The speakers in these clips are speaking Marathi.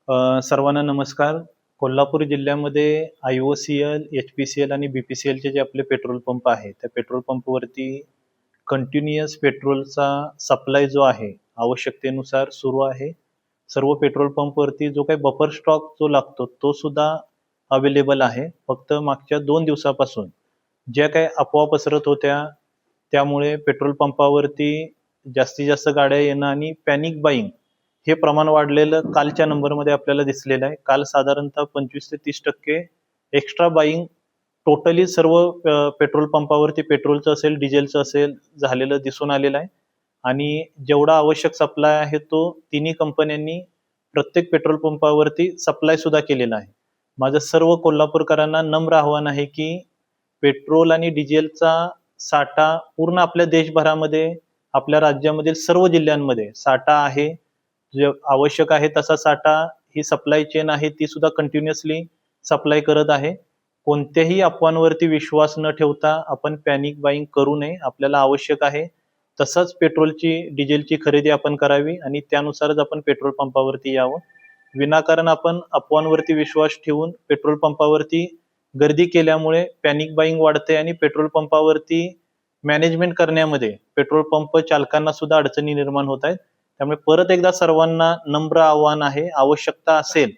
सर्वांना नमस्कार. कोल्हापूर जिल्ह्यामध्ये IOCL, HPCL आणि BPCLचे जे आपले पेट्रोल पंप आहे, त्या पेट्रोल पंपवरती कंटिन्युअस पेट्रोलचा सप्लाय जो आहे, आवश्यकतेनुसार सुरू आहे. सर्व पेट्रोल पंपवरती जो काही बफर स्टॉक जो लागतो, तो सुद्धा अवेलेबल आहे. फक्त मागच्या 2 दिवसापासून ज्या काही अफवा पसरत होत्या, त्यामुळे पेट्रोल पंपावरती जास्तीत जास्त गाड्या येणं आणि पॅनिक बाईंग हे प्रमाण वाढलेलं कालच्या नंबरमध्ये आपल्याला दिसलेलं आहे. काल साधारणतः 25 ते 30% एक्स्ट्रा बाईंग टोटली सर्व पेट्रोल पंपावरती पेट्रोलचं असेल, डिझेलचं असेल झालेलं दिसून आलेलं आहे. आणि जेवढा आवश्यक सप्लाय आहे तो तिन्ही कंपन्यांनी प्रत्येक पेट्रोल पंपावरती सप्लाय सुद्धा केलेला आहे. माझं सर्व कोल्हापूरकरांना नम्र आव्हान आहे की पेट्रोल आणि डिझेलचा साठा पूर्ण आपल्या देशभरामध्ये, आपल्या राज्यामधील सर्व जिल्ह्यांमध्ये साठा आहे. जे आवश्यक आहे तसा साठा ही सप्लाय चेन आहे ती सुद्धा कंटिन्युअसली सप्लाय करत आहे. कोणत्याही अफवांवरती विश्वास न ठेवता आपण पॅनिक बाईंग करू नये. आपल्याला आवश्यक आहे तसंच पेट्रोलची, डिझेलची खरेदी आपण करावी आणि त्यानुसारच आपण पेट्रोल पंपावरती यावं. विनाकारण आपण अफवांवरती विश्वास ठेवून पेट्रोल पंपावरती गर्दी केल्यामुळे पॅनिक बाईंग वाढते आणि पेट्रोल पंपावरती मॅनेजमेंट करण्यामध्ये पेट्रोल पंप चालकांना सुद्धा अडचणी निर्माण होत आहेत. त्यामुळे परत एकदा सर्वांना नम्र आव्हान आहे, आवश्यकता असेल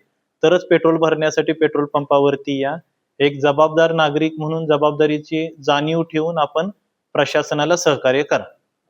तरच पेट्रोल भरण्यासाठी पेट्रोल पंपावरती या. एक जबाबदार नागरिक म्हणून जबाबदारीची जाणीव ठेवून आपण प्रशासनाला सहकार्य करा.